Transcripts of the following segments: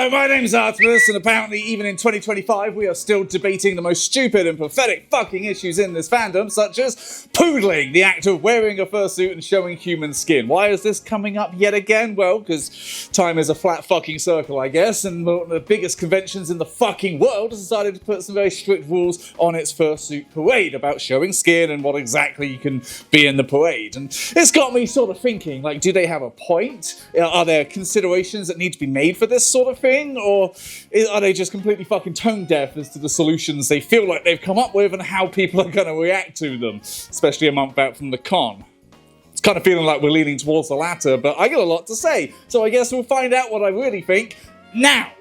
Hello, my name's Artemis, and apparently even in 2025 we are still debating the most stupid and pathetic fucking issues in this fandom, such as poodling, the act of wearing a fursuit and showing human skin. Why is this coming up yet again? Well, because time is a flat fucking circle, I guess, and one of the biggest conventions in the fucking world has decided to put some very strict rules on its fursuit parade about showing skin and what exactly you can be in the parade. And it's got me sort of thinking, like, do they have a point? Are there considerations that need to be made for this sort of thing, or are they just completely fucking tone deaf as to the solutions they feel like they've come up with and how people are going to react to them, especially a month out from the con? It's kind of feeling like we're leaning towards the latter, but I got a lot to say, so I guess we'll find out what I really think now.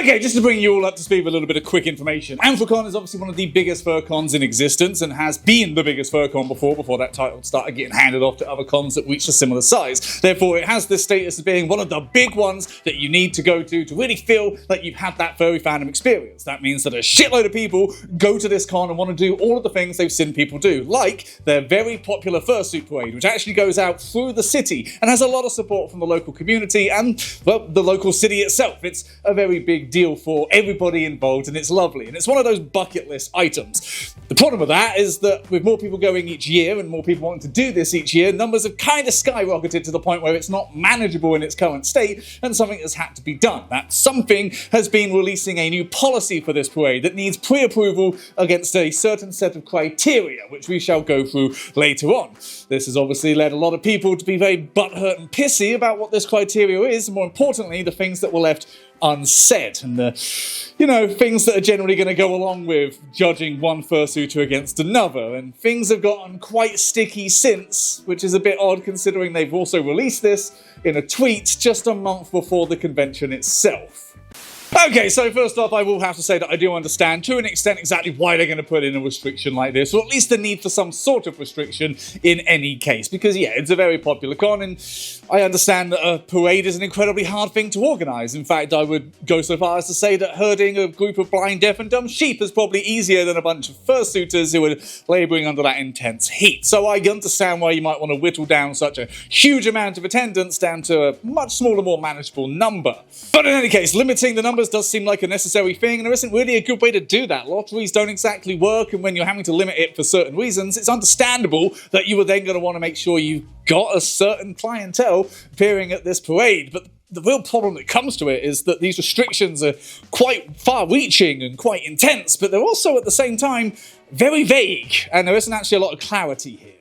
Okay, just to bring you all up to speed with a little bit of quick information. Anthrocon is obviously one of the biggest Furcons in existence and has been the biggest Furcon before that title started getting handed off to other cons that reached a similar size. Therefore, it has this status of being one of the big ones that you need to go to really feel like you've had that furry fandom experience. That means that a shitload of people go to this con and want to do all of the things they've seen people do, like their very popular fursuit parade, which actually goes out through the city and has a lot of support from the local community and, well, the local city itself. It's a very big deal for everybody involved, and it's lovely, and it's one of those bucket list items. The problem with that is that with more people going each year and more people wanting to do this each year, numbers have kind of skyrocketed to the point where it's not manageable in its current state, and something has had to be done. That something has been releasing a new policy for this parade that needs pre-approval against a certain set of criteria, which we shall go through later on. This has obviously led a lot of people to be very butthurt and pissy about what this criteria is, and more importantly, the things that were left unsaid, and the, things that are generally going to go along with judging one fursuiter against another, and things have gotten quite sticky since, which is a bit odd considering they've also released this in a tweet just a month before the convention itself. Okay, so first off, I will have to say that I do understand to an extent exactly why they're going to put in a restriction like this, or at least the need for some sort of restriction in any case, because yeah, it's a very popular con, and I understand that a parade is an incredibly hard thing to organise. In fact, I would go so far as to say that herding a group of blind, deaf and dumb sheep is probably easier than a bunch of fursuiters who are labouring under that intense heat. So I understand why you might want to whittle down such a huge amount of attendance down to a much smaller, more manageable number. But in any case, limiting the numbers does seem like a necessary thing, and there isn't really a good way to do that. Lotteries don't exactly work, and when you're having to limit it for certain reasons, it's understandable that you are then going to want to make sure you've got a certain clientele appearing at this parade. But the real problem that comes to it is that these restrictions are quite far-reaching and quite intense, but they're also at the same time very vague, and there isn't actually a lot of clarity here.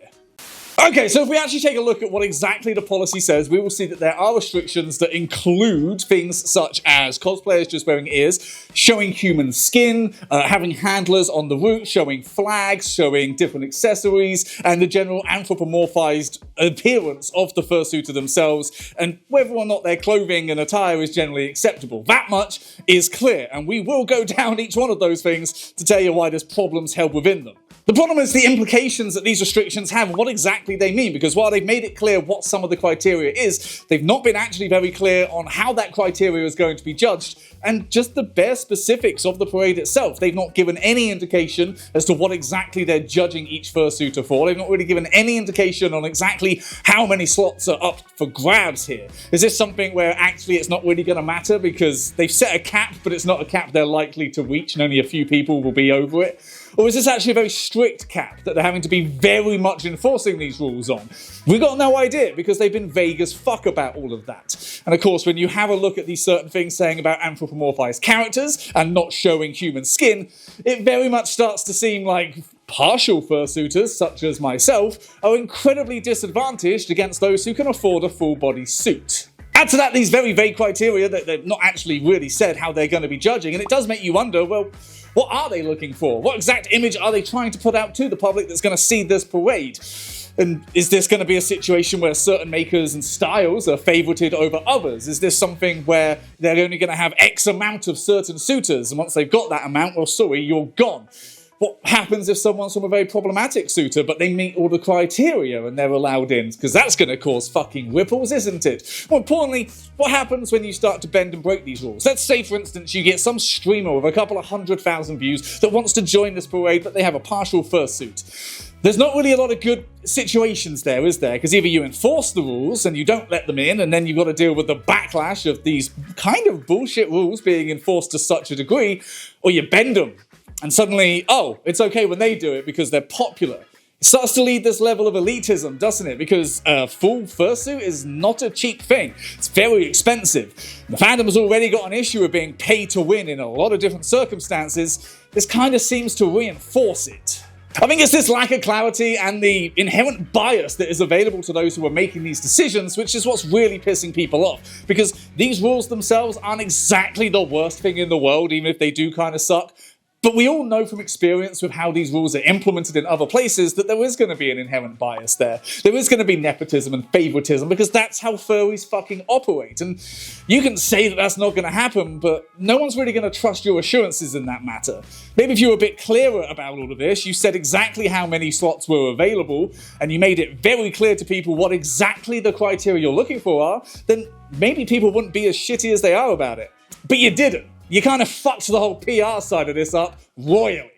Okay, so if we actually take a look at what exactly the policy says, we will see that there are restrictions that include things such as cosplayers just wearing ears, showing human skin, having handlers on the route, showing flags, showing different accessories, and the general anthropomorphized appearance of the fursuiter themselves, and whether or not their clothing and attire is generally acceptable. That much is clear, and we will go down each one of those things to tell you why there's problems held within them. The problem is the implications that these restrictions have and what exactly they mean, because while they've made it clear what some of the criteria is, they've not been actually very clear on how that criteria is going to be judged, and just the bare specifics of the parade itself. They've not given any indication as to what exactly they're judging each fursuiter for. They've not really given any indication on exactly how many slots are up for grabs here. Is this something where actually it's not really going to matter because they've set a cap, but it's not a cap they're likely to reach and only a few people will be over it? Or is this actually a very strict cap that they're having to be very much enforcing these rules on? We've got no idea because they've been vague as fuck about all of that. And of course, when you have a look at these certain things saying about anthropomorphized characters and not showing human skin, it very much starts to seem like partial fursuiters, such as myself, are incredibly disadvantaged against those who can afford a full-body suit. Add to that these very vague criteria that they've not actually really said how they're going to be judging, and it does make you wonder, well, what are they looking for? What exact image are they trying to put out to the public that's going to see this parade? And is this going to be a situation where certain makers and styles are favorited over others? Is this something where they're only going to have X amount of certain suitors, and once they've got that amount, well, sorry, you're gone? What happens if someone's from a very problematic suitor, but they meet all the criteria and they're allowed in? Because that's going to cause fucking ripples, isn't it? More importantly, what happens when you start to bend and break these rules? Let's say, for instance, you get some streamer with a couple of 100,000 views that wants to join this parade, but they have a partial fursuit. There's not really a lot of good situations there, is there? Because either you enforce the rules and you don't let them in, and then you've got to deal with the backlash of these kind of bullshit rules being enforced to such a degree, or you bend them. And suddenly, oh, it's okay when they do it because they're popular. It starts to lead this level of elitism, doesn't it? Because a full fursuit is not a cheap thing. It's very expensive. The fandom has already got an issue of being paid to win in a lot of different circumstances. This kind of seems to reinforce it. I think it's this lack of clarity and the inherent bias that is available to those who are making these decisions, which is what's really pissing people off. Because these rules themselves aren't exactly the worst thing in the world, even if they do kind of suck. But we all know from experience with how these rules are implemented in other places that there is going to be an inherent bias there. There is going to be nepotism and favoritism because that's how furries fucking operate. And you can say that that's not going to happen, but no one's really going to trust your assurances in that matter. Maybe if you were a bit clearer about all of this, you said exactly how many slots were available, and you made it very clear to people what exactly the criteria you're looking for are, then maybe people wouldn't be as shitty as they are about it. But you didn't. You kind of fucked the whole PR side of this up royally.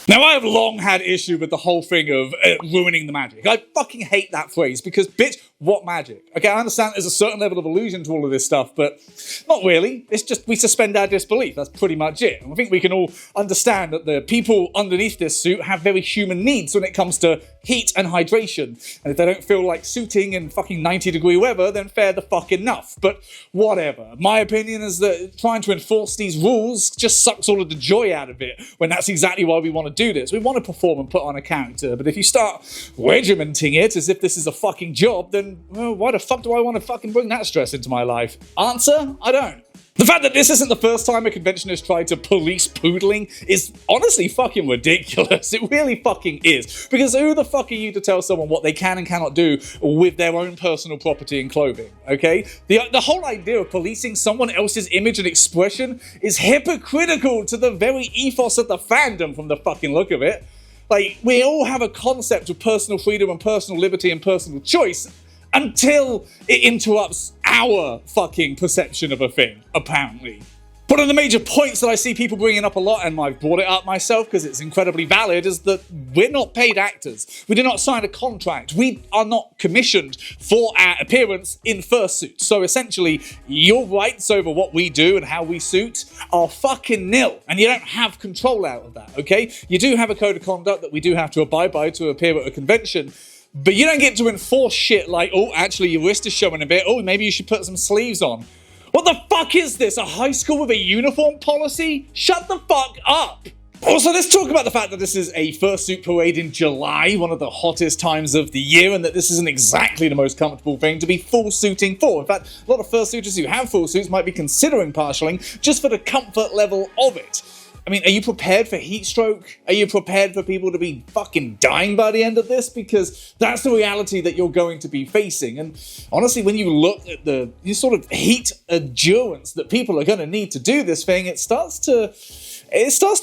Now, I have long had issue with the whole thing of ruining the magic. I fucking hate that phrase because, bitch, what magic? Okay, I understand there's a certain level of illusion to all of this stuff, but not really. It's just we suspend our disbelief. That's pretty much it. And I think we can all understand that the people underneath this suit have very human needs when it comes to heat and hydration. And if they don't feel like suiting in fucking 90-degree weather, then fair the fuck enough. But whatever. My opinion is that trying to enforce these rules just sucks all of the joy out of it, when that's exactly why we want to do this. We want to perform and put on a character, but if you start regimenting it as if this is a fucking job, then well, why the fuck do I want to fucking bring that stress into my life? Answer? I don't. The fact that this isn't the first time a convention has tried to police poodling is honestly fucking ridiculous. It really fucking is. Because who the fuck are you to tell someone what they can and cannot do with their own personal property and clothing, okay? The whole idea of policing someone else's image and expression is hypocritical to the very ethos of the fandom from the fucking look of it. Like, we all have a concept of personal freedom and personal liberty and personal choice, until it interrupts our fucking perception of a thing, apparently. One of the major points that I see people bringing up a lot, and I've brought it up myself because it's incredibly valid, is that we're not paid actors. We do not sign a contract. We are not commissioned for our appearance in fursuit. So essentially, your rights over what we do and how we suit are fucking nil, and you don't have control out of that, okay? You do have a code of conduct that we do have to abide by to appear at a convention, but you don't get to enforce shit like, oh, actually your wrist is showing a bit, oh, maybe you should put some sleeves on. What the fuck is this, a high school with a uniform policy? Shut the fuck up! Also, let's talk about the fact that this is a fursuit parade in July, one of the hottest times of the year, and that this isn't exactly the most comfortable thing to be full suiting for. In fact, a lot of fursuiters who have full suits might be considering partialing just for the comfort level of it. I mean, are you prepared for heat stroke? Are you prepared for people to be fucking dying by the end of this? Because that's the reality that you're going to be facing. And honestly, when you look at the sort of heat endurance that people are going to need to do this thing, it starts to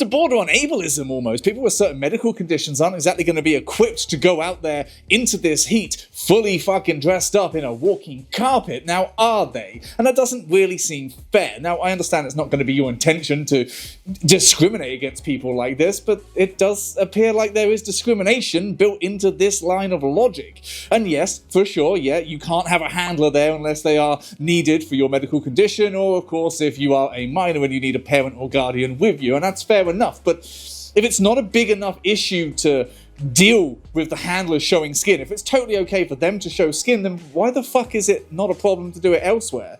border on ableism almost. People with certain medical conditions aren't exactly going to be equipped to go out there into this heat fully fucking dressed up in a walking carpet. Now, are they? And that doesn't really seem fair. Now, I understand it's not going to be your intention to discriminate against people like this, but it does appear like there is discrimination built into this line of logic. And yes, for sure, yeah, you can't have a handler there unless they are needed for your medical condition, or of course, if you are a minor and you need a parent or guardian with you. And that's fair enough, but if it's not a big enough issue to deal with the handlers showing skin, if it's totally okay for them to show skin, then why the fuck is it not a problem to do it elsewhere?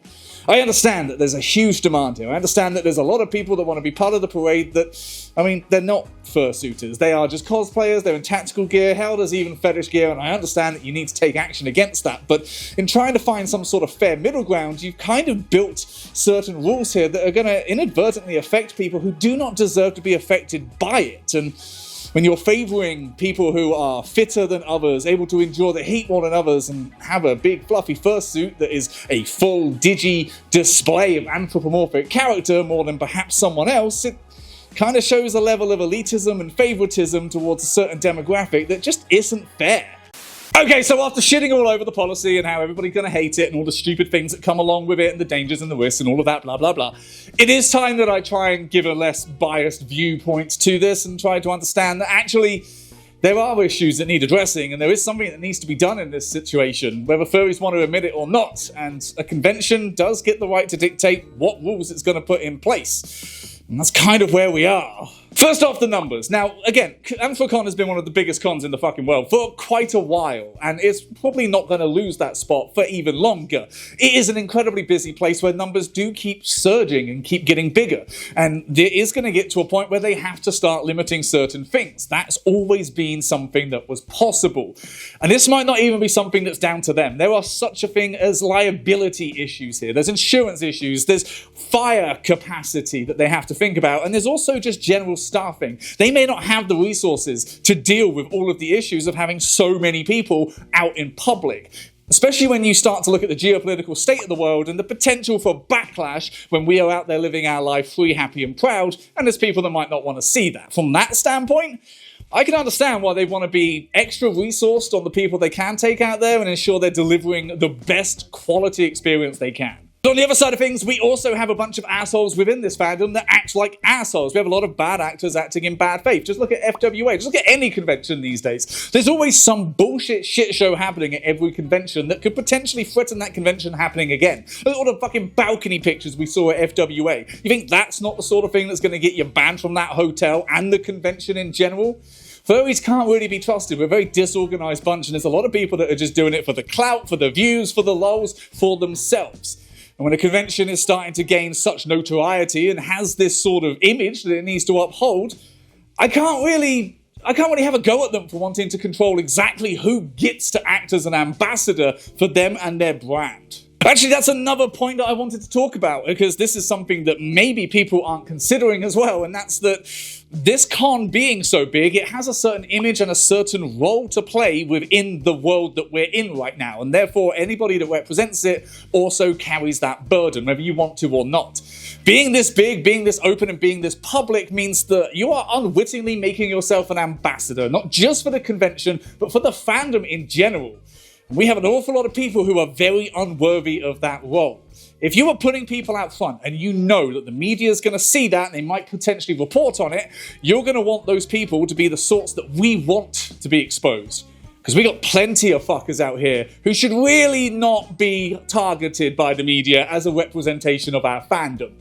I understand that there's a huge demand here. I understand that there's a lot of people that want to be part of the parade that, I mean, they're not fursuiters. They are just cosplayers, they're in tactical gear, hell, there's even fetish gear, and I understand that you need to take action against that. But in trying to find some sort of fair middle ground, you've kind of built certain rules here that are going to inadvertently affect people who do not deserve to be affected by it. And when you're favouring people who are fitter than others, able to endure the heat more than others, and have a big fluffy fursuit that is a full digi display of anthropomorphic character more than perhaps someone else, kind of shows a level of elitism and favoritism towards a certain demographic that just isn't fair. Okay, so after shitting all over the policy and how everybody's gonna hate it and all the stupid things that come along with it and the dangers and the risks and all of that blah blah blah, it is time that I try and give a less biased viewpoint to this and try to understand that actually there are issues that need addressing and there is something that needs to be done in this situation, whether furries want to admit it or not, and a convention does get the right to dictate what rules it's gonna put in place. And that's kind of where we are. First off, the numbers. Now, again, Anthrocon has been one of the biggest cons in the fucking world for quite a while, and it's probably not going to lose that spot for even longer. It is an incredibly busy place where numbers do keep surging and keep getting bigger, and there is going to get to a point where they have to start limiting certain things. That's always been something that was possible. And this might not even be something that's down to them. There are such a thing as liability issues here. There's insurance issues, there's fire capacity that they have to think about, and there's also just general staffing. They may not have the resources to deal with all of the issues of having so many people out in public. Especially when you start to look at the geopolitical state of the world and the potential for backlash when we are out there living our life free, happy and proud, and there's people that might not want to see that. From that standpoint, I can understand why they want to be extra resourced on the people they can take out there and ensure they're delivering the best quality experience they can. But on the other side of things, we also have a bunch of assholes within this fandom that act like assholes. We have a lot of bad actors acting in bad faith. Just look at FWA. Just look at any convention these days. There's always some bullshit shit show happening at every convention that could potentially threaten that convention happening again. Look at all the fucking balcony pictures we saw at FWA. You think that's not the sort of thing that's going to get you banned from that hotel and the convention in general? Furries can't really be trusted. We're a very disorganized bunch, and there's a lot of people that are just doing it for the clout, for the views, for the lols, for themselves. And when a convention is starting to gain such notoriety and has this sort of image that it needs to uphold, I can't really have a go at them for wanting to control exactly who gets to act as an ambassador for them and their brand. Actually, that's another point that I wanted to talk about, because this is something that maybe people aren't considering as well, and that's that this con being so big, it has a certain image and a certain role to play within the world that we're in right now, and therefore anybody that represents it also carries that burden, whether you want to or not. Being this big, being this open, and being this public means that you are unwittingly making yourself an ambassador, not just for the convention, but for the fandom in general. We have an awful lot of people who are very unworthy of that role. If you are putting people out front and you know that the media is going to see that and they might potentially report on it, you're going to want those people to be the sorts that we want to be exposed. Because we got plenty of fuckers out here who should really not be targeted by the media as a representation of our fandom.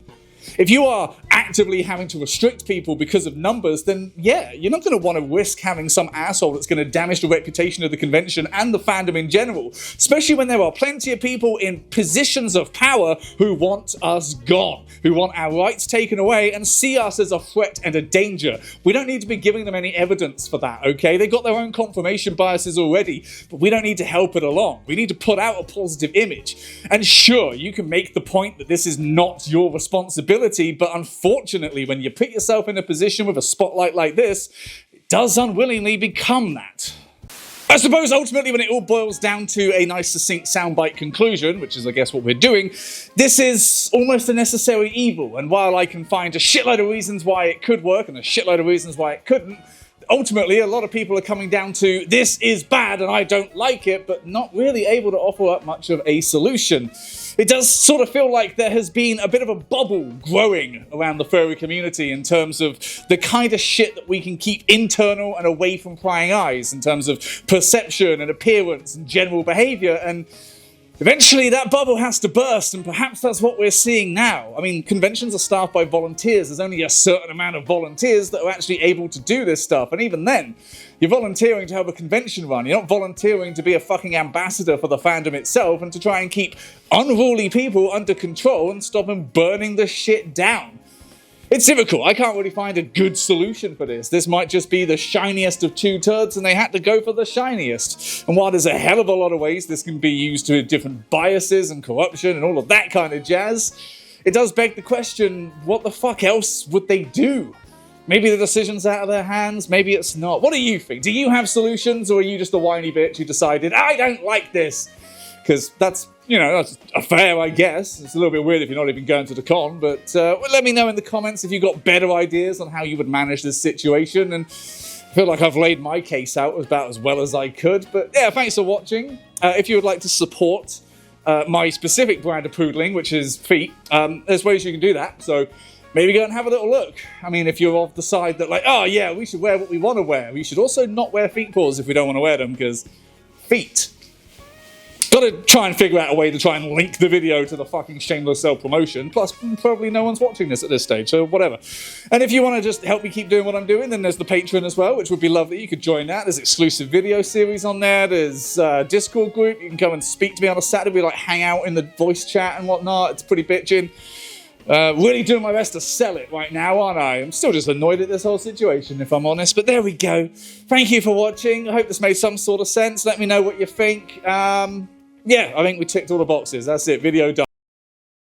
If you are actively having to restrict people because of numbers, then yeah, you're not going to want to risk having some asshole that's going to damage the reputation of the convention and the fandom in general, especially when there are plenty of people in positions of power who want us gone, who want our rights taken away and see us as a threat and a danger. We don't need to be giving them any evidence for that, okay? They've got their own confirmation biases already, but we don't need to help it along. We need to put out a positive image. And sure, you can make the point that this is not your responsibility, but unfortunately, when you put yourself in a position with a spotlight like this, it does unwillingly become that. I suppose ultimately when it all boils down to a nice succinct soundbite conclusion, which is I guess what we're doing, this is almost a necessary evil, and while I can find a shitload of reasons why it could work and a shitload of reasons why it couldn't, ultimately a lot of people are coming down to this is bad and I don't like it, but not really able to offer up much of a solution. It does sort of feel like there has been a bit of a bubble growing around the furry community in terms of the kind of shit that we can keep internal and away from prying eyes in terms of perception and appearance and general behavior, and eventually that bubble has to burst, and perhaps that's what we're seeing now. I mean, conventions are staffed by volunteers. There's only a certain amount of volunteers that are actually able to do this stuff, and even then, you're volunteering to have a convention run. You're not volunteering to be a fucking ambassador for the fandom itself and to try and keep unruly people under control and stop them burning the shit down. It's difficult. I can't really find a good solution for this. This might just be the shiniest of two turds and they had to go for the shiniest. And while there's a hell of a lot of ways this can be used to different biases and corruption and all of that kind of jazz, it does beg the question, what the fuck else would they do? Maybe the decision's out of their hands, maybe it's not. What do you think? Do you have solutions, or are you just a whiny bitch who decided, I don't like this? Because that's you know, that's fair, I guess. It's a little bit weird if you're not even going to the con, but let me know in the comments if you've got better ideas on how you would manage this situation, and I feel like I've laid my case out about as well as I could. But yeah, thanks for watching. If you would like to support my specific brand of poodling, which is feet, there's ways you can do that, so maybe go and have a little look. I mean, if you're of the side that like, oh yeah, we should wear what we want to wear, we should also not wear feet paws if we don't want to wear them, because feet. Got to try and figure out a way to try and link the video to the fucking shameless self-promotion. Plus, probably no one's watching this at this stage, so whatever. And if you want to just help me keep doing what I'm doing, then there's the Patreon as well, which would be lovely. You could join that. There's exclusive video series on there. There's Discord group. You can come and speak to me on a Saturday. We like hang out in the voice chat and whatnot. It's pretty bitchin'. Really doing my best to sell it right now, aren't I? I'm still just annoyed at this whole situation, if I'm honest. But there we go. Thank you for watching. I hope this made some sort of sense. Let me know what you think. Yeah, I think we ticked all the boxes. That's it. Video done.